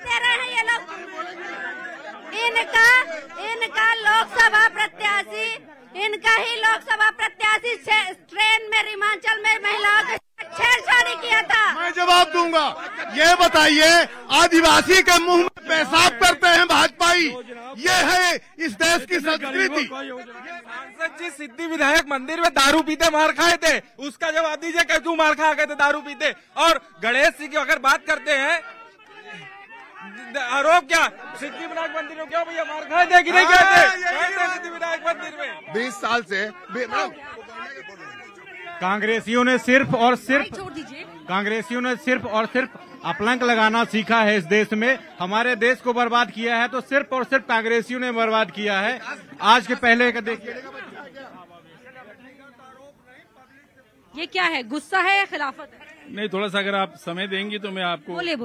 दे रहे हैं ये लोग। इनका लोकसभा प्रत्याशी, इनका ही लोकसभा प्रत्याशी ट्रेन में रिमांचल में महिलाओं के छेड़छाड़ी किया था। मैं जवाब दूंगा। ये बताइए, आदिवासी के मुंह में पेशाब करते हैं भाजपाई, ये है इस देश की संस्कृति। सांसद जी सिद्धि विधायक मंदिर में दारू पीते मार खाए थे, उसका जवाब दीजिए कि क्यों मार खा गए थे दारू पीते। और गणेश सिंह की अगर बात करते हैं, आरोप क्या सिद्धि विनायक मंदिर में, क्यों भैया मार खाए थे कि नहीं खाए थे सिद्धि विनायक मंदिर में? 20 साल से कांग्रेसियों ने सिर्फ और सिर्फ अपलंक लगाना सीखा है इस देश में। हमारे देश को बर्बाद किया है तो सिर्फ और सिर्फ कांग्रेसियों ने बर्बाद किया है। आज के पहले का देखिए, ये क्या है, गुस्सा है या खिलाफत है? नहीं, थोड़ा सा अगर आप समय देंगी तो मैं आपको बोले।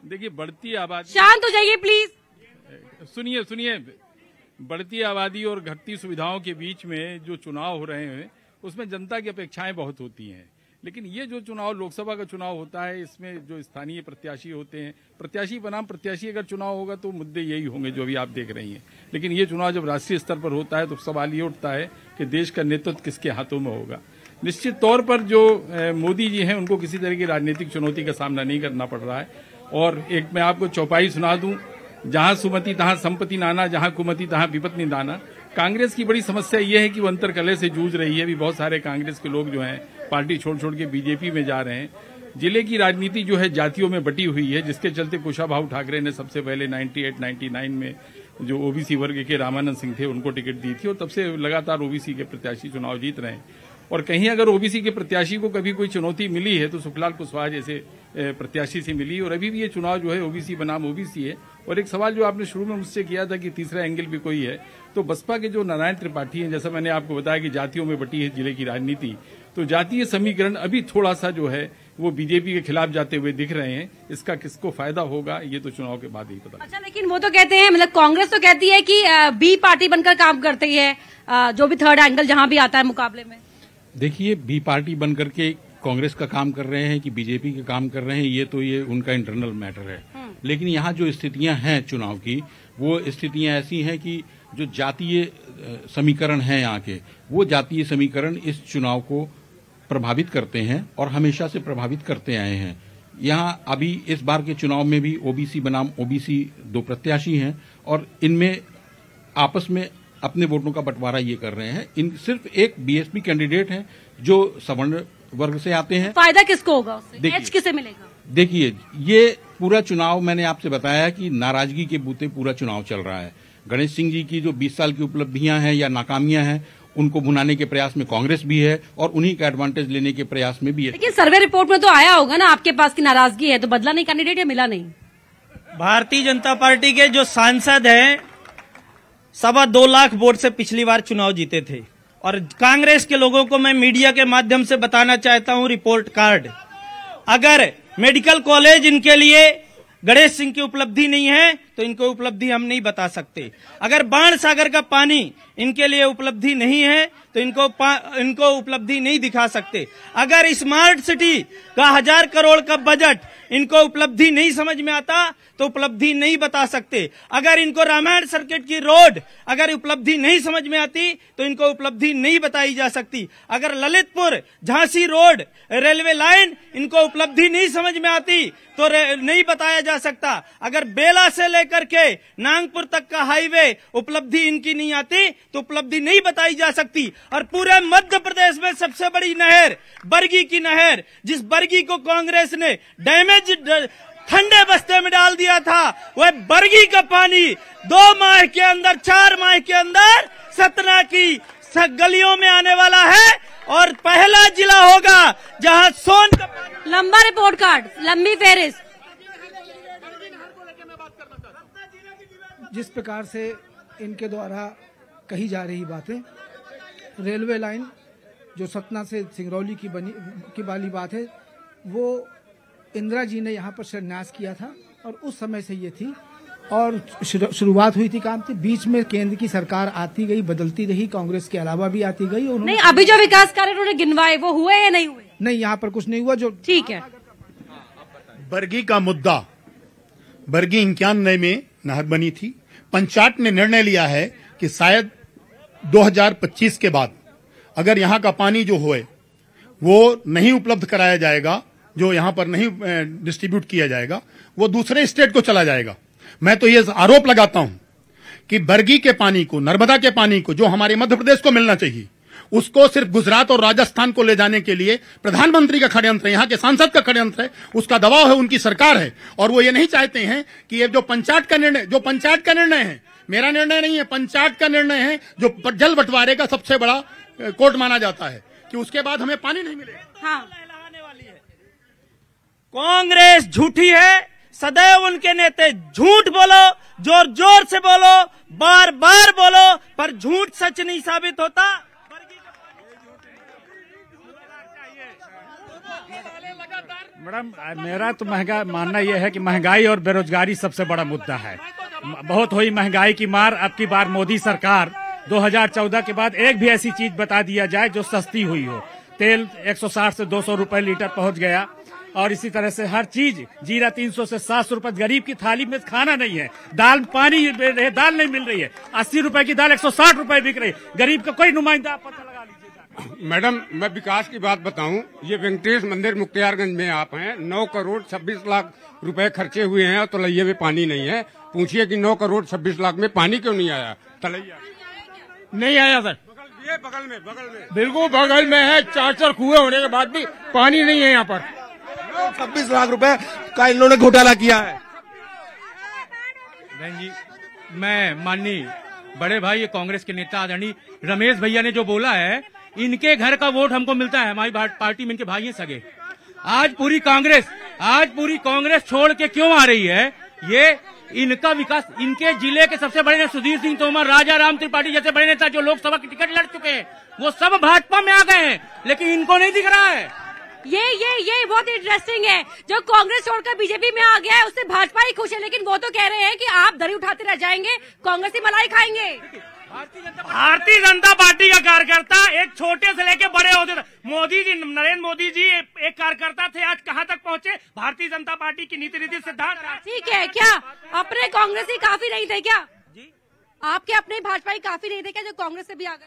देखिए, बढ़ती आबादी, शांत हो जाइए प्लीज। सुनिए, बढ़ती आबादी और घटती सुविधाओं के बीच में जो चुनाव हो रहे हैं उसमें जनता की अपेक्षाएं बहुत होती हैं। लेकिन ये जो चुनाव लोकसभा का चुनाव होता है, इसमें जो स्थानीय प्रत्याशी होते हैं, प्रत्याशी बनाम प्रत्याशी अगर चुनाव होगा तो मुद्दे यही होंगे जो अभी आप देख रही हैं। लेकिन ये चुनाव जब राष्ट्रीय स्तर पर होता है तो सवाल ये उठता है कि देश का नेतृत्व किसके हाथों में होगा। निश्चित तौर पर जो मोदी जी हैं उनको किसी तरह की राजनीतिक चुनौती का सामना नहीं करना पड़ रहा है। और एक मैं आपको चौपाई सुना दूं, जहां सुमति तहां संपत्ति नाना, जहां कुमति तहां विपत्ति दाना। कांग्रेस की बड़ी समस्या ये है कि वो अंतरकलह से जूझ रही है। अभी बहुत सारे कांग्रेस के लोग जो हैं पार्टी छोड़ छोड़ के बीजेपी में जा रहे हैं। जिले की राजनीति जो है जातियों में बटी हुई है, जिसके चलते कुशाभाऊ ठाकरे ने सबसे पहले 98-99 में जो ओबीसी वर्ग के रामानंद सिंह थे उनको टिकट दी थी और तब से लगातार ओबीसी के प्रत्याशी चुनाव जीत रहे हैं। और कहीं अगर ओबीसी के प्रत्याशी को कभी कोई चुनौती मिली है तो सुखलाल कुशवाहा जैसे प्रत्याशी से मिली। और अभी भी ये चुनाव जो है ओबीसी बनाम ओबीसी है। और एक सवाल जो आपने शुरू में मुझसे किया था कि तीसरा एंगल भी कोई है, तो बसपा के जो नारायण त्रिपाठी हैं, जैसा मैंने आपको बताया कि जातियों में बटी है जिले की राजनीति, तो जातीय समीकरण अभी थोड़ा सा जो है वो बीजेपी के खिलाफ जाते हुए दिख रहे हैं। इसका किसको फायदा होगा ये तो चुनाव के बाद ही पता। अच्छा, लेकिन वो तो कहते हैं, मतलब कांग्रेस तो कहती है कि बी पार्टी बनकर काम करती है, जो भी थर्ड एंगल जहां भी आता है मुकाबले में। देखिए, बी पार्टी बनकर के कांग्रेस का काम कर रहे हैं कि बीजेपी का काम कर रहे हैं, ये उनका इंटरनल मैटर है। लेकिन यहाँ जो स्थितियां हैं चुनाव की, वो स्थितियां ऐसी हैं कि जो जातीय समीकरण हैं यहाँ के, वो जातीय समीकरण इस चुनाव को प्रभावित करते हैं और हमेशा से प्रभावित करते आए हैं। यहाँ अभी इस बार के चुनाव में भी ओबीसी बनाम ओबीसी 2 प्रत्याशी हैं और इनमें आपस में अपने वोटों का बंटवारा ये कर रहे हैं। इन सिर्फ एक बीएसपी कैंडिडेट हैं जो सवर्ण वर्ग से आते हैं। फायदा किसको होगा उससे? एच किसे मिलेगा? देखिए, ये पूरा चुनाव मैंने आपसे बताया कि नाराजगी के बूते पूरा चुनाव चल रहा है। गणेश सिंह जी की जो 20 साल की उपलब्धियां हैं या नाकामियां हैं, उनको भुनाने के प्रयास में कांग्रेस भी है और उन्हीं का एडवांटेज लेने के प्रयास में भी है। लेकिन सर्वे रिपोर्ट में तो आया होगा ना आपके पास की नाराजगी है, तो बदला नहीं कैंडिडेट या मिला नहीं? भारतीय जनता पार्टी के जो सांसद हैं 2.25 लाख वोट से पिछली बार चुनाव जीते थे। और कांग्रेस के लोगों को मैं मीडिया के माध्यम से बताना चाहता हूं, रिपोर्ट कार्ड, अगर मेडिकल कॉलेज इनके लिए गणेश सिंह की उपलब्धि नहीं है तो इनको उपलब्धि हम नहीं बता सकते। अगर बाण सागर का पानी इनके लिए उपलब्धि नहीं है तो इनको उपलब्धि नहीं दिखा सकते। अगर स्मार्ट सिटी का 1000 करोड़ का बजट इनको उपलब्धि नहीं समझ में आता तो उपलब्धि नहीं बता सकते। अगर इनको रामायण सर्किट की रोड अगर उपलब्धि नहीं समझ में आती तो इनको उपलब्धि नहीं बताई जा सकती। अगर Lalitpur Jhansi road railway line इनको उपलब्धि नहीं समझ में आती तो नहीं बताया जा सकता। अगर बेला से लेकर के नागपुर तक का हाईवे उपलब्धि इनकी नहीं आती तो उपलब्धि नहीं बताई जा सकती। और पूरे मध्य प्रदेश में सबसे बड़ी नहर बरगी की नहर, जिस बरगी को कांग्रेस ने डैमेज ठंडे बस्ते में डाल दिया था, वह बरगी का पानी 2 माह के अंदर 4 माह के अंदर सतना की गलियों में आने वाला है और पहला जिला होगा जहां सोन का लंबा रिपोर्ट कार्ड, लंबी फेरिस्त। जिस प्रकार से इनके द्वारा कही जा रही बातें, रेलवे लाइन जो सतना से सिंगरौली की वाली बात है, वो इंदिरा जी ने यहाँ पर शिलान्यास किया था और उस समय से ये थी और शुरुआत हुई थी काम की। बीच में केंद्र की सरकार आती गई, बदलती रही, कांग्रेस के अलावा भी आती गई। नहीं, अभी जो विकास कार्य उन्होंने गिनवाए वो हुए या नहीं हुए? नहीं, यहाँ पर कुछ नहीं हुआ। जो ठीक है, बरगी का मुद्दा, बरगी 91 में नहर बनी थी। पंचायत ने निर्णय लिया है कि शायद 2025 के बाद अगर यहाँ का पानी जो है वो नहीं उपलब्ध कराया जाएगा, जो यहाँ पर नहीं डिस्ट्रीब्यूट किया जाएगा, वो दूसरे स्टेट को चला जाएगा। मैं तो ये आरोप लगाता हूं कि बरगी के पानी को, नर्मदा के पानी को, जो हमारे मध्य प्रदेश को मिलना चाहिए, उसको सिर्फ गुजरात और राजस्थान को ले जाने के लिए प्रधानमंत्री का षड्यंत्र है, यहाँ के सांसद का षड्यंत्र है, उसका दबाव है, उनकी सरकार है। और वो ये नहीं चाहते हैं कि ये जो पंचायत का निर्णय है, मेरा निर्णय नहीं है, पंचायत का निर्णय है, जो जल बंटवारे का सबसे बड़ा कोर्ट माना जाता है, कि उसके बाद हमें पानी नहीं मिलेगा। हाँ। कांग्रेस झूठी है, सदैव उनके नेता झूठ बोलो, जोर जोर से बोलो, बार बार बोलो, पर झूठ सच नहीं साबित होता। मैडम, मेरा तो मानना यह है कि महंगाई और बेरोजगारी सबसे बड़ा मुद्दा है। बहुत हुई महंगाई की मार। अब की बार मोदी सरकार 2014 के बाद एक भी ऐसी चीज बता दिया जाए जो सस्ती हुई हो। तेल 160 से 200 रुपए लीटर पहुंच गया, और इसी तरह से हर चीज, जीरा 300 से 700 रुपए। गरीब की थाली में खाना नहीं है, दाल पानी, दाल नहीं मिल रही है। 80 रुपए की दाल 160 रुपए बिक रही है। गरीब का कोई नुमाइंदा पता लगा लीजिए। मैडम, मैं विकास की बात बताऊं, ये वेंकटेश मंदिर मुख्तियारगंज में आप हैं, 9 करोड़ 26 लाख रुपए खर्चे हुए हैं और तलैया में पानी नहीं है। पूछिए कि 9 करोड़ 26 लाख में पानी क्यों नहीं आया? तलैया नहीं आया सर। ये बगल में बिल्कुल बगल में है, 4 कुएं होने के बाद भी पानी नहीं है यहाँ पर। 26 लाख रुपए का इन्होंने घोटाला किया है। बहन जी, मैं माननीय बड़े भाई ये कांग्रेस के नेता आदरणीय रमेश भैया ने जो बोला है, इनके घर का वोट हमको मिलता है। हमारी पार्टी में इनके भाई हैं सगे। आज पूरी कांग्रेस छोड़ के क्यों आ रही है? ये इनका विकास, इनके जिले के सबसे बड़े सुधीर सिंह तोमर, राजा राम त्रिपाठी जैसे बड़े नेता जो लोकसभा की टिकट लड़ चुके हैं, वो सब भाजपा में आ गए हैं, लेकिन इनको नहीं दिख रहा है। ये बहुत इंटरेस्टिंग है। जो कांग्रेस छोड़कर बीजेपी में आ गया है, उससे भाजपा ही खुश है, लेकिन वो तो कह रहे हैं कि आप दरी उठाते रह जाएंगे, कांग्रेस ही मलाई खाएंगे। भारतीय जनता पार्टी का कार्यकर्ता एक छोटे से लेके बड़े होते थे। मोदी जी, नरेंद्र मोदी जी एक कार्यकर्ता थे, आज कहां तक पहुंचे? भारतीय जनता पार्टी की नीति सिद्धांत। ठीक है, क्या अपने कांग्रेस ही काफी नहीं थे क्या? आपके अपने भाजपा ही काफी नहीं थे क्या, जो कांग्रेस से भी आ गए?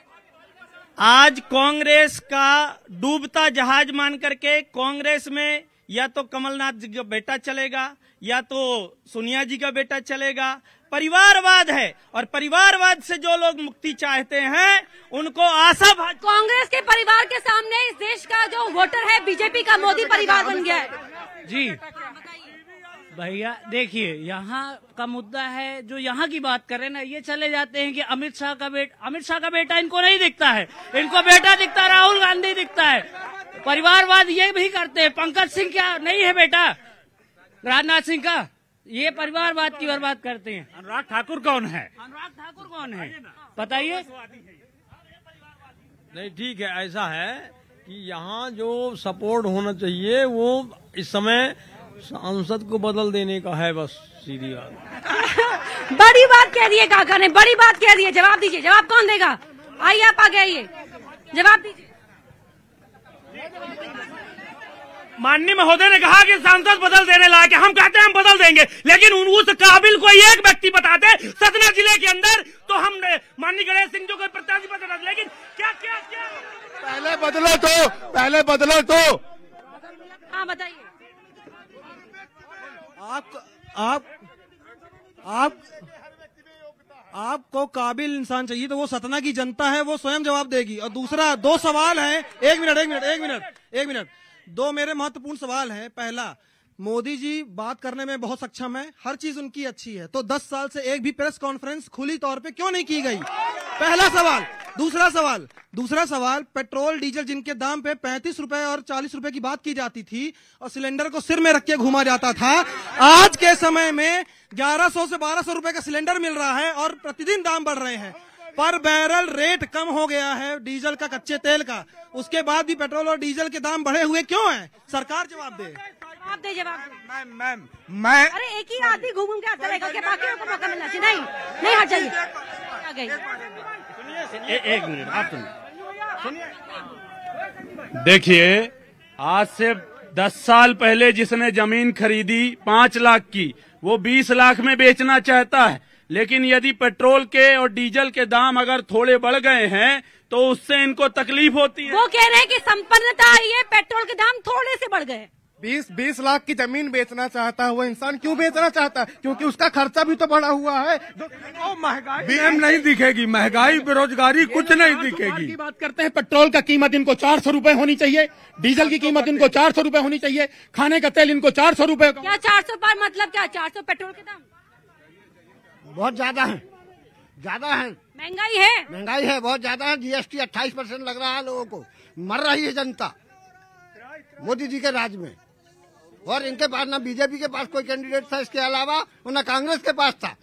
आज कांग्रेस का डूबता जहाज मान करके कांग्रेस में या तो कमलनाथ जी का बेटा चलेगा या तो सोनिया जी का बेटा चलेगा। परिवारवाद है, और परिवारवाद से जो लोग मुक्ति चाहते हैं उनको आशा कांग्रेस के परिवार के सामने इस देश का जो वोटर है बीजेपी का मोदी परिवार बन गया है। जी भैया देखिए, यहाँ का मुद्दा है, जो यहाँ की बात कर रहे हैं ना, ये चले जाते हैं कि अमित शाह का बेटा इनको नहीं दिखता है, इनको बेटा दिखता है, राहुल गांधी दिखता है। परिवारवाद ये भी करते हैं। पंकज सिंह क्या नहीं है बेटा राजनाथ सिंह का? ये परिवारवाद की बर्बाद करते हैं। अनुराग ठाकुर कौन है? बताइए। नहीं, ठीक है, ऐसा है कि यहाँ जो सपोर्ट होना चाहिए वो इस समय सांसद को बदल देने का है, बस सीधी बात। बड़ी बात कह दी है काका ने, बड़ी बात कह दी है। जवाब दीजिए, जवाब कौन देगा? आइए आप आगे आइए, जवाब दीजिए। माननीय महोदय ने कहा कि सांसद बदल देने लायक है। हम कहते हैं हम बदल देंगे, लेकिन उस काबिल कोई एक व्यक्ति बताते सतना जिले के अंदर, तो हम माननीय गणेश सिंह जो कोई प्रत्याशी बता, लेकिन क्या क्या क्या पहले बदलो तो। हाँ बताइए। आपको काबिल इंसान चाहिए, तो वो सतना की जनता है, वो स्वयं जवाब देगी। और दूसरा, 2 सवाल हैं। एक मिनट, 2 मेरे महत्वपूर्ण सवाल हैं। पहला, मोदी जी बात करने में बहुत सक्षम है, हर चीज उनकी अच्छी है, तो 10 साल से एक भी प्रेस कॉन्फ्रेंस खुली तौर पे क्यों नहीं की गई? पहला सवाल। दूसरा सवाल, पेट्रोल डीजल जिनके दाम पे 35 रुपए और 40 रुपए की बात की जाती थी और सिलेंडर को सिर में रख के घूमा जाता था, आज के समय में 1100 से 1200 रुपए का सिलेंडर मिल रहा है और प्रतिदिन दाम बढ़ रहे हैं। पर बैरल रेट कम हो गया है डीजल का, कच्चे तेल का, उसके बाद भी पेट्रोल और डीजल के दाम बढ़े हुए क्यों हैं? सरकार जवाब दे। मैं अरे एक ही आदमी घूम के आता रहेगा, बाकी को मौका मिलना चाहिए। नहीं हट जाइए। एक मिनट आप सुनिए। देखिए, आज से 10 साल पहले जिसने जमीन खरीदी 5 लाख की, वो 20 लाख में बेचना चाहता है। लेकिन यदि पेट्रोल के और डीजल के दाम अगर थोड़े बढ़ गए हैं तो उससे इनको तकलीफ होती है। वो कह रहे हैं कि संपन्नता आई है, पेट्रोल के दाम थोड़े से बढ़ गए। 20 लाख की जमीन बेचना चाहता है वो इंसान, क्यों बेचना चाहता है? क्योंकि उसका खर्चा भी तो बढ़ा हुआ है। महंगाई नहीं दिखेगी, महंगाई बेरोजगारी कुछ नहीं दिखेगी। की बात करते हैं, पेट्रोल का कीमत इनको 400 रुपए होनी चाहिए, डीजल की कीमत इनको 400 रुपए होनी चाहिए, खाने का तेल इनको 400 रुपए। क्या 400 पर मतलब क्या? 400 पेट्रोल के दाम बहुत ज्यादा है। महंगाई है बहुत ज्यादा है। जीएसटी 28% लग रहा है लोगों को, मर रही है जनता मोदी जी के राज में। और इनके पास ना बीजेपी के पास कोई कैंडिडेट था इसके अलावा, और ना कांग्रेस के पास था।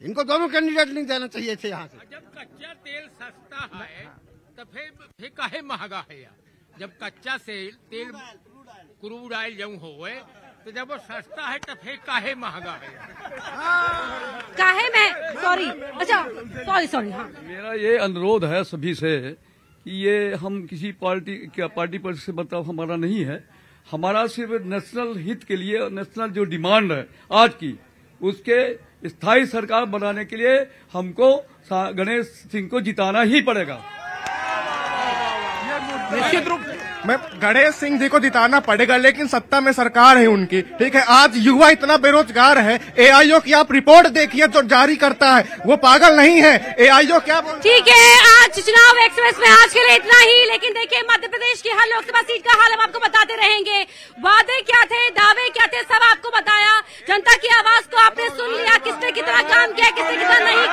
इनको दोनों कैंडिडेट नहीं देना चाहिए थे यहाँ से। जब कच्चा तेल सस्ता है तो फिर काहे महंगा है? जब कच्चा तेल क्रूड ऑयल जब होए तो जब वो सस्ता है तो फिर काहे महंगा है? काहे में? सॉरी, अच्छा सॉरी। हाँ, मेरा ये अनुरोध है सभी से ये हम किसी पार्टी पर से मतलब हमारा नहीं है। हमारा सिर्फ नेशनल हित के लिए, नेशनल जो डिमांड है आज की, उसके स्थायी सरकार बनाने के लिए हमको गणेश सिंह को जिताना ही पड़ेगा। निश्चित रूप मैं गणेश सिंह जी को जिताना पड़ेगा, लेकिन सत्ता में सरकार है उनकी, ठीक है। आज युवा इतना बेरोजगार है, एआईओ की आप रिपोर्ट देखिए जो जारी करता है, वो पागल नहीं है। एआईओ क्या ठीक है, आज चुनाव एक्सप्रेस में आज के लिए इतना ही। लेकिन देखिए मध्य प्रदेश की हर लोकसभा सीट का हाल हम आपको बताते रहेंगे। वादे क्या थे, दावे क्या थे, सब आपको बताया। जनता की आवाज को आपने सुन लिया, किसने कितना काम किया, किसने कितना नहीं